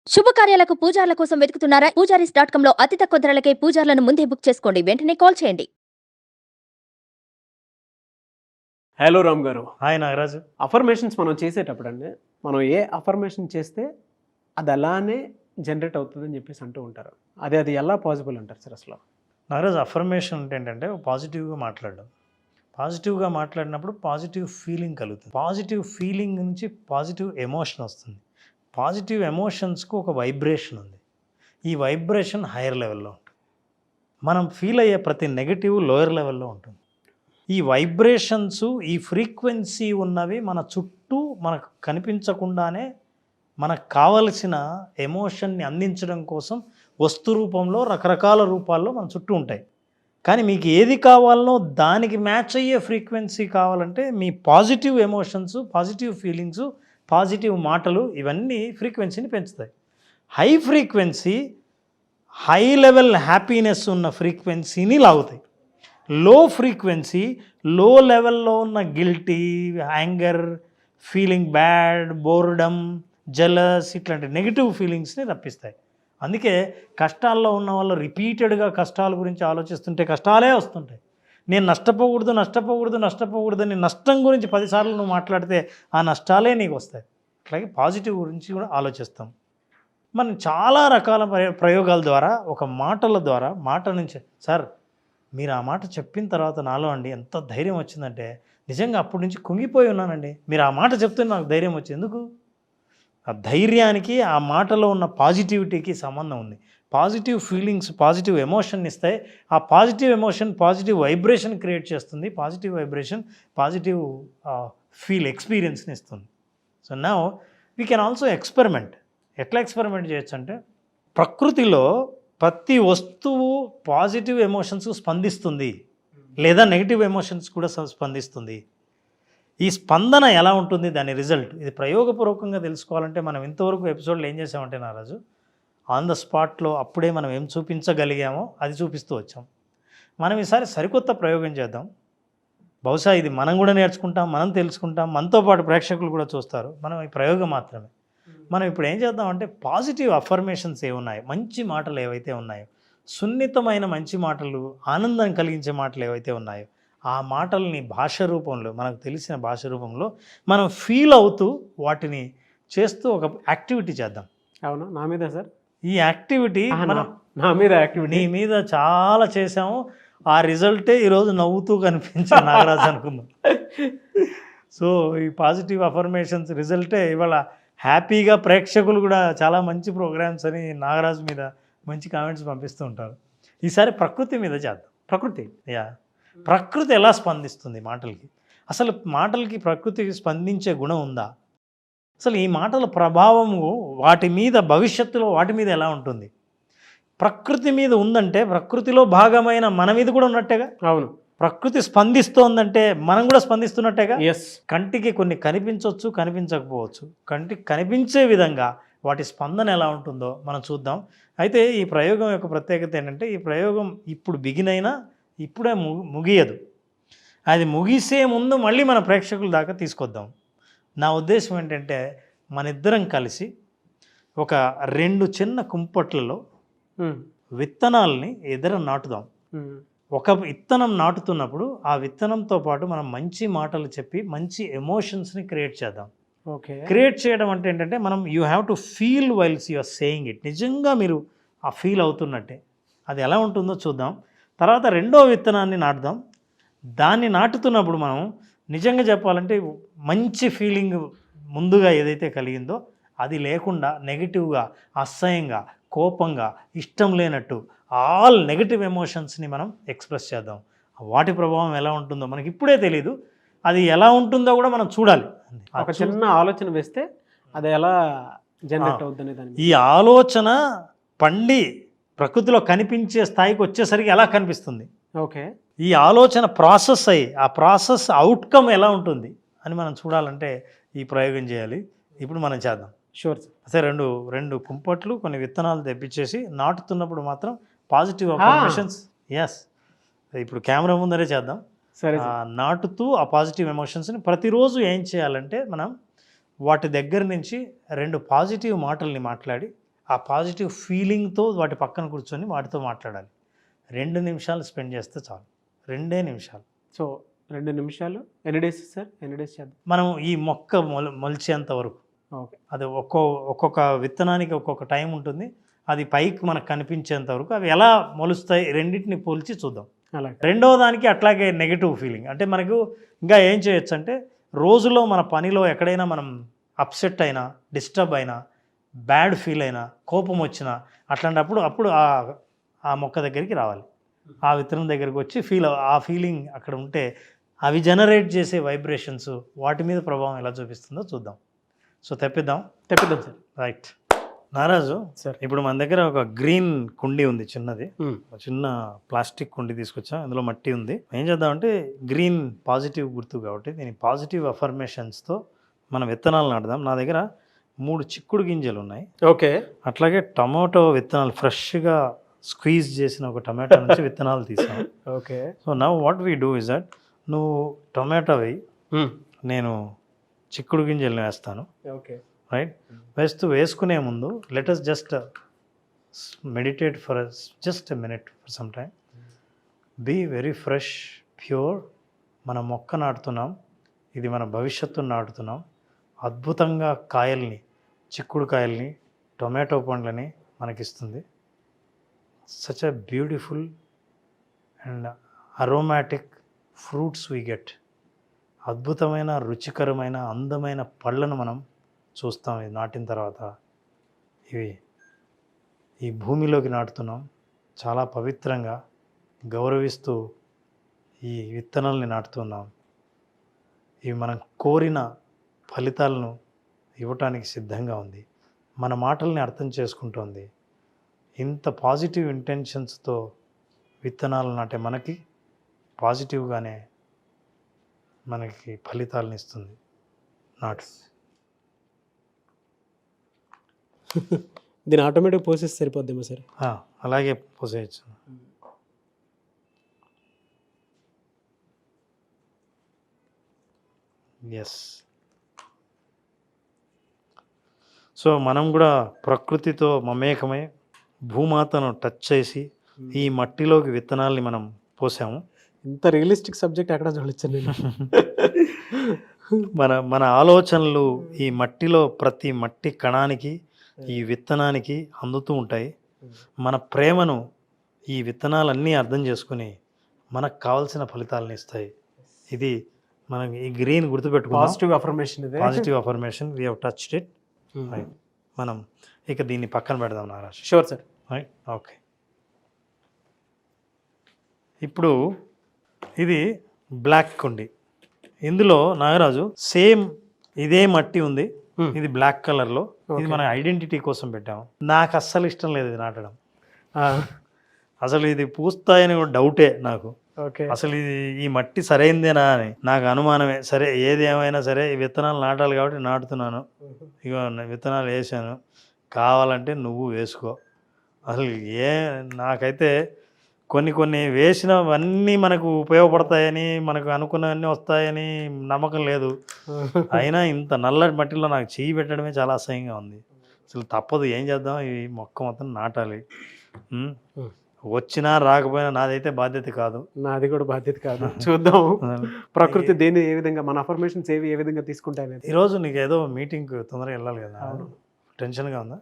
శుభకార్యాలకు పూజార్ల కోసం వెతుకుతున్నారా? పూజారీస్.com లో అతి తక్కువ ధరలకే పూజార్లను ముందే బుక్ చేసుకోండి. వెంటనే కాల్ చేయండి. హలో రామ్ గారు. హాయ్ నాగరాజు. అఫర్మేషన్స్ మనం చేసేటప్పుడండి, మనం ఏ అఫర్మేషన్ చేస్తే అది అలానే జనరేట్ అవుతుందని చెప్పేసి అంటూ ఉంటారు. అది ఎలా పాసిబుల్ అంటారు సార్ అసలు? నాగరాజు, అఫర్మేషన్ అంటే ఏంటంటే పాజిటివ్గా మాట్లాడడం. పాజిటివ్గా మాట్లాడినప్పుడు పాజిటివ్ ఫీలింగ్ కలుగుతుంది. పాజిటివ్ ఫీలింగ్ నుంచి పాజిటివ్ ఎమోషన్ వస్తుంది. పాజిటివ్ ఎమోషన్స్కు ఒక వైబ్రేషన్ ఉంది. ఈ వైబ్రేషన్ హైయర్ లెవెల్లో ఉంటుంది. మనం ఫీల్ అయ్యే ప్రతి నెగటివ్ లోయర్ లెవెల్లో ఉంటుంది. ఈ వైబ్రేషన్స్, ఈ ఫ్రీక్వెన్సీ ఉన్నవి మన చుట్టూ మనకు కనిపించకుండానే మనకు కావలసిన ఎమోషన్ని అందించడం కోసం వస్తు రూపంలో రకరకాల రూపాల్లో మన చుట్టూ ఉంటాయి. కానీ మీకు ఏది కావాలనో దానికి మ్యాచ్ అయ్యే ఫ్రీక్వెన్సీ కావాలంటే మీ positive emotions, positive feelings, positive మాటలు ఇవన్నీ ఫ్రీక్వెన్సీని పెంచుతాయి. High frequency high level happiness ఉన్న ఫ్రీక్వెన్సీని లాగుతాయి. లో ఫ్రీక్వెన్సీ లో లెవెల్లో ఉన్న guilty, anger, feeling bad, boredom, jealous ఇట్లాంటి నెగిటివ్ ఫీలింగ్స్ని రప్పిస్తాయి. అందుకే కష్టాల్లో ఉన్న వాళ్ళు రిపీటెడ్గా కష్టాల గురించి ఆలోచిస్తుంటే కష్టాలే వస్తుంటాయి. నేను నష్టపోకూడదని నష్టం గురించి 10 సార్లు నువ్వు మాట్లాడితే ఆ నష్టాలే నీకు వస్తాయి. అట్లాగే పాజిటివ్ గురించి కూడా ఆలోచిస్తాం. మనం చాలా రకాల ప్రయోగాల ద్వారా, ఒక మాటల ద్వారా, మాట నుంచి సార్ మీరు ఆ మాట చెప్పిన తర్వాత నాలో అండి ఎంత ధైర్యం వచ్చిందంటే నిజంగా అప్పటి నుంచి కుంగిపోయి ఉన్నానండి. మీరు ఆ మాట చెప్తే నాకు ధైర్యం వచ్చింది. ఎందుకు? ఆ ధైర్యానికి ఆ మాటలో ఉన్న పాజిటివిటీకి సంబంధం ఉంది. పాజిటివ్ ఫీలింగ్స్ పాజిటివ్ ఎమోషన్ ఇస్తాయి. ఆ positive emotion positive vibration create చేస్తుంది. పాజిటివ్ వైబ్రేషన్ పాజిటివ్ ఎక్స్పీరియన్స్ని ఇస్తుంది. So now we can also experiment. ఎట్లా ఎక్స్పెరిమెంట్ చేయొచ్చు అంటే, ప్రకృతిలో ప్రతి వస్తువు పాజిటివ్ ఎమోషన్స్ స్పందిస్తుంది, లేదా నెగిటివ్ ఎమోషన్స్ కూడా స్పందిస్తుంది. ఈ స్పందన ఎలా ఉంటుంది, దాని రిజల్ట్ ఇది ప్రయోగపూర్వకంగా తెలుసుకోవాలంటే మనం ఇంతవరకు ఎపిసోడ్లో ఏం చేసామంటే నారాజు, ఆన్ ద స్పాట్లో అప్పుడే మనం ఏం చూపించగలిగామో అది చూపిస్తూ వచ్చాం. మనం ఈసారి సరికొత్త ప్రయోగం చేద్దాం. బహుశా ఇది మనం కూడా నేర్చుకుంటాం, మనం తెలుసుకుంటాం, మనతో పాటు ప్రేక్షకులు కూడా చూస్తారు. మనం ఈ ప్రయోగం మాత్రమే. మనం ఇప్పుడు ఏం చేద్దామంటే పాజిటివ్ అఫర్మేషన్స్ ఏమున్నాయో, మంచి మాటలు ఏవైతే ఉన్నాయో, సున్నితమైన మంచి మాటలు, ఆనందం కలిగించే మాటలు ఏవైతే ఉన్నాయో ఆ మాటల్ని భాష రూపంలో, మనకు తెలిసిన భాష రూపంలో మనం ఫీల్ అవుతూ వాటిని చేస్తూ ఒక యాక్టివిటీ చేద్దాం. అవునా? నా మీద సార్ ఈ యాక్టివిటీ మనం నా మీద యాక్టివిటీ నీ మీద చాలా చేసాము. ఆ రిజల్టే ఈరోజు నవ్వుతూ కనిపించింది నాగరాజు అనుకుందాం. సో ఈ పాజిటివ్ అఫర్మేషన్స్ రిజల్టే ఇవాళ హ్యాపీగా ప్రేక్షకులు కూడా చాలా మంచి ప్రోగ్రామ్స్ అని నాగరాజు మీద మంచి కామెంట్స్ పంపిస్తూ ఉంటారు. ఈసారి ప్రకృతి మీద చేద్దాం. ప్రకృతి ప్రకృతి ఎలా స్పందిస్తుంది మాటలకి? అసలు మాటలకి ప్రకృతికి స్పందించే గుణం ఉందా? అసలు ఈ మాటల ప్రభావము వాటి మీద భవిష్యత్తులో వాటి మీద ఎలా ఉంటుంది? ప్రకృతి మీద ఉందంటే ప్రకృతిలో భాగమైన మన మీద కూడా ఉన్నట్టేగా. అవును. ప్రకృతి స్పందిస్తోందంటే మనం కూడా స్పందిస్తున్నట్టేగా. ఎస్. కంటికి కొన్ని కనిపించవచ్చు, కనిపించకపోవచ్చు. కంటికి కనిపించే విధంగా వాటి స్పందన ఎలా ఉంటుందో మనం చూద్దాం. అయితే ఈ ప్రయోగం యొక్క ప్రత్యేకత ఏంటంటే, ఈ ప్రయోగం ఇప్పుడు బిగిన్ అయినా ఇప్పుడే ముగియదు. అది ముగిసే ముందు మళ్ళీ మన ప్రేక్షకుల దాకా తీసుకొద్దాం. నా ఉద్దేశం ఏంటంటే, మన ఇద్దరం కలిసి ఒక 2 చిన్న కుంపట్లలో విత్తనాలని నాటుదాం. ఒక విత్తనం నాటుతున్నప్పుడు ఆ విత్తనంతో పాటు మనం మంచి మాటలు చెప్పి మంచి ఎమోషన్స్ని క్రియేట్ చేద్దాం. ఓకే. క్రియేట్ చేయడం అంటే ఏంటంటే, మనం you have to feel whilst you are saying it. నిజంగా మీరు ఆ ఫీల్ అవుతున్నట్టే. అది ఎలా ఉంటుందో చూద్దాం. తర్వాత 2వ విత్తనాన్ని నాటుదాం. దాన్ని నాటుతున్నప్పుడు మనం నిజంగా చెప్పాలంటే మంచి ఫీలింగ్ ముందుగా ఏదైతే కలిగిందో అది లేకుండా నెగిటివ్గా, అసహ్యంగా, కోపంగా, ఇష్టం లేనట్టు ఆల్ నెగిటివ్ ఎమోషన్స్ని మనం ఎక్స్ప్రెస్ చేద్దాం. వాటి ప్రభావం ఎలా ఉంటుందో మనకి ఇప్పుడే తెలీదు. అది ఎలా ఉంటుందో కూడా మనం చూడాలి. ఒక చిన్న ఆలోచన వేస్తే అది ఎలా జనరేట్ అవుతుంది దాని. ఈ ఆలోచన పండి ప్రకృతిలో కనిపించే స్థాయికి వచ్చేసరికి ఎలా కనిపిస్తుంది? ఓకే. ఈ ఆలోచన ప్రాసెస్ అయ్యి ఆ ప్రాసెస్ అవుట్కమ్ ఎలా ఉంటుంది అని మనం చూడాలంటే ఈ ప్రయోగం చేయాలి. ఇప్పుడు మనం చేద్దాం. Sure sir. అదే రెండు కుంపట్లు కొన్ని విత్తనాలు తెప్పించేసి నాటుతున్నప్పుడు మాత్రం పాజిటివ్ అఫర్మేషన్స్. ఎస్, ఇప్పుడు కెమెరా ముందరే చేద్దాం. సరే. నాటుతూ ఆ పాజిటివ్ ఎమోషన్స్ని ప్రతిరోజు ఏం చేయాలంటే, మనం వాటి దగ్గర నుంచి 2 పాజిటివ్ మాటల్ని మాట్లాడి ఆ పాజిటివ్ ఫీలింగ్తో వాటి పక్కన కూర్చొని వాటితో మాట్లాడాలి. 2 నిమిషాలు స్పెండ్ చేస్తే చాలు, 2 నిమిషాలు. సో 2 నిమిషాలు ఎన్ని డేస్ సార్, ఎన్ని డేస్ చేద్దాం? మనం ఈ మొక్క మొలిచేంత వరకు, ఓకే. అది ఒక్కొక్క విత్తనానికి ఒక్కొక్క టైం ఉంటుంది. అది పైకి మనకు కనిపించేంత వరకు అవి ఎలా మొలుస్తాయి రెండింటిని పోల్చి చూద్దాం. అలాగే. రెండవ దానికి అట్లాగే నెగిటివ్ ఫీలింగ్ అంటే మనకు ఇంకా ఏం చేయొచ్చు అంటే, రోజులో మన పనిలో ఎక్కడైనా మనం అప్సెట్ అయినా, డిస్టర్బ్ అయినా, బ్యాడ్ ఫీల్ అయినా, కోపం వచ్చినా, అప్పుడు ఆ మొక్క దగ్గరికి రావాలి, ఆ విత్తనం దగ్గరికి వచ్చి ఆ ఫీలింగ్ అక్కడ ఉంటే అవి జనరేట్ చేసే వైబ్రేషన్స్ వాటి మీద ప్రభావం ఎలా చూపిస్తుందో చూద్దాం. సో తెప్పిద్దాం సార్. Right Naraju sir. ఇప్పుడు మన దగ్గర ఒక గ్రీన్ కుండీ ఉంది, చిన్నది, చిన్న ప్లాస్టిక్ కుండీ తీసుకొచ్చాం, అందులో మట్టి ఉంది. ఏం చేద్దామంటే గ్రీన్ పాజిటివ్ గుర్తు కాబట్టి దీని పాజిటివ్ అఫర్మేషన్స్తో మనం విత్తనాలు నాటుదాం. నా దగ్గర 3 చిక్కుడు గింజలు ఉన్నాయి. ఓకే. అట్లాగే టమాటో విత్తనాలు ఫ్రెష్గా స్క్వీజ్ చేసిన ఒక టమాటో నుంచి విత్తనాలు తీసాం. Okay. So now what we do is that, నువ్వు టొమాటో వేయి, నేను చిక్కుడు గింజలను వేస్తాను. ఓకే. రైట్. వేసుకునే ముందు let us just meditate for just a minute for some time. Be very fresh, pure. మన మొక్క నాటుతున్నాం, ఇది మన భవిష్యత్తును నాటుతున్నాం. అద్భుతంగా కాయల్ని, చిక్కుడు కాయల్ని, టొమాటో పండ్లని మనకిస్తుంది. Such a beautiful and aromatic fruits we get. అద్భుతమైన, రుచికరమైన, అందమైన పళ్ళను మనం చూస్తాం ఇది నాటిన తర్వాత. ఇవి ఈ భూమిలోకి నాటుతున్నాం, చాలా పవిత్రంగా గౌరవిస్తూ ఈ విత్తనాలని నాటుతున్నాం. ఇవి మనం కోరిన ఫలితాలను ఇవ్వటానికి సిద్ధంగా ఉంది. మన మాటల్ని అర్థం చేసుకుంటోంది. ఇంత పాజిటివ్ ఇంటెన్షన్స్తో విత్తనాలు నాటే మనకి పాజిటివ్గానే మనకి ఫలితాలను ఇస్తుంది నాటు. దీని ఆటోమేటిక్ పోసేసి సరిపోద్దేమో సార్? అలాగే పోసేయచ్చు. ఎస్. సో మనం కూడా ప్రకృతితో మమేకమై భూమాతను టచ్ చేసి ఈ మట్టిలోకి విత్తనాల్ని మనం పోసాము. ఇంత రియలిస్టిక్ సబ్జెక్ట్ ఎక్కడ చూడొచ్చు నేను. మన ఆలోచనలు ఈ మట్టిలో ప్రతి మట్టి కణానికి, ఈ విత్తనానికి అందుతూ ఉంటాయి. మన ప్రేమను ఈ విత్తనాలన్నీ అర్థం చేసుకుని మనకు కావాల్సిన ఫలితాలను ఇస్తాయి. ఇది మనం ఈ గ్రీన్ గుర్తుపెట్టుకున్నాం. Positive affirmation. ఇది positive affirmation. We have touched it. మనం ఇక దీన్ని పక్కన పెడదాం Naraj. Sure sir. Right. Okay. ఇప్పుడు ఇది బ్లాక్ కుండి. ఇందులో నాగరాజు సేమ్ ఇదే మట్టి ఉంది, ఇది బ్లాక్ కలర్లో. ఇది మన ఐడెంటిటీ కోసం పెట్టాము. నాకు అస్సలు ఇష్టం లేదు ఇది నాటడం. అసలు ఇది పూస్తాయని కూడా డౌటే నాకు. అసలు ఇది ఈ మట్టి సరైందేనా అని నాకు అనుమానమే. సరే ఏది ఏమైనా సరే ఈ విత్తనాలు నాటాలి కాబట్టి నాటుతున్నాను. ఇక విత్తనాలు వేసాను, కావాలంటే నువ్వు వేసుకో. అసలు నాకైతే కొన్ని వేసినవన్నీ మనకు ఉపయోగపడతాయని, మనకు అనుకున్నవన్నీ వస్తాయని నమ్మకం లేదు. అయినా ఇంత నల్లటి మట్టిలో నాకు చెయ్యి పెట్టడమే చాలా అసహ్యంగా ఉంది. అసలు తప్పదు, ఏం చేద్దాం, ఈ మొక్క మొత్తం నాటాలి. వచ్చినా రాకపోయినా నాదైతే బాధ్యత కాదు. నాది కూడా బాధ్యత కాదు. చూద్దాం ప్రకృతి దేని ఏ విధంగా, మన అఫర్మేషన్స్ ఏవి ఏ విధంగా తీసుకుంటాయి. ఈరోజు నీకు ఏదో మీటింగ్ తొందరగా వెళ్ళాలి కదా, టెన్షన్గా ఉందా?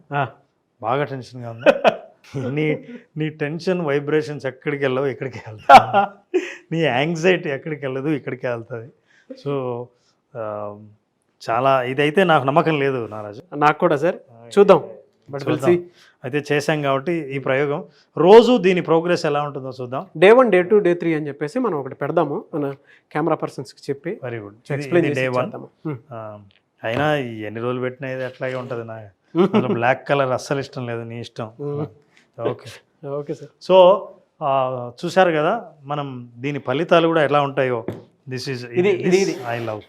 బాగా టెన్షన్గా ఉందా? నీ టెన్షన్ వైబ్రేషన్స్ ఎక్కడికి వెళ్ళవు, ఇక్కడికి వెళ్తాయి. నీ యాంగ్జైటీ ఎక్కడికి వెళ్ళదు, ఇక్కడికే వెళ్తుంది. సో చాలా ఇదైతే నాకు నమ్మకం లేదు నారాజు. నాకు కూడా సార్. చూద్దాం. అయితే చేశాం కాబట్టి ఈ ప్రయోగం రోజు దీని ప్రోగ్రెస్ ఎలా ఉంటుందో చూద్దాం. Day 1, Day 2, Day 3 అని చెప్పేసి మనం ఒకటి పెడదాము మన కెమెరా పర్సన్స్కి చెప్పి. Very good. Explain Day 1. అయినా ఎన్ని రోజులు పెట్టినా ఇది అట్లాగే ఉంటుంది. నాకు బ్లాక్ కలర్ అస్సలు ఇష్టం లేదు, నీ ఇష్టం. Okay sir. సో చూసారు కదా మనం దీని ఫలితాలు కూడా ఎలా ఉంటాయో. This is I love.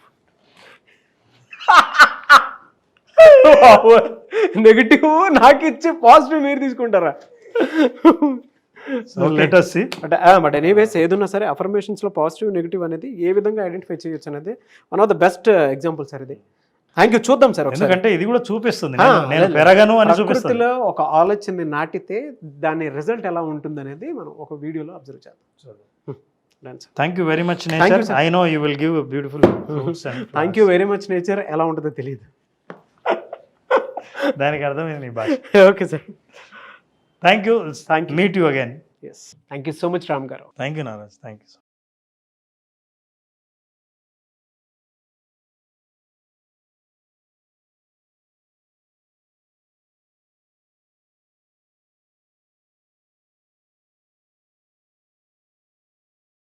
Negative నాకు ఇచ్చి పాజిటివ్ మీరు తీసుకుంటారా? బట్ ఎనీవేస్ ఏదున్నా సరే అఫర్మేషన్స్లో పాజిటివ్ నెగిటివ్ అనేది ఏ విధంగా ఐడెంటిఫై చేయొచ్చు అనేది one of the best example sir ఇది. థ్యాంక్ యూ, చూద్దాం సార్ ఒకసారి. ఎందుకంటే ఇది కూడా చూపిస్తుంది ఆ, నేను అదే. పెరగను అని చూపిస్తుంది. ప్రకృతిలో ఒక ఆలోచనని నాటితే దాని రిజల్ట్ ఎలా ఉంటుంది అనేది మనం ఒక వీడియోలో అబ్జర్వ్ చేద్దాం. Thank you very much you, nature. sir. I know you will give beautiful fruits and thank you very much nature. ఎలా ఉంటుందో తెలియదు. దానికి అర్థమైంది నీ భాష. Okay sir, thank you. Thank you. Meet you again. Yes, thank you so much Ram garu. Thank you Naraj. Thank you.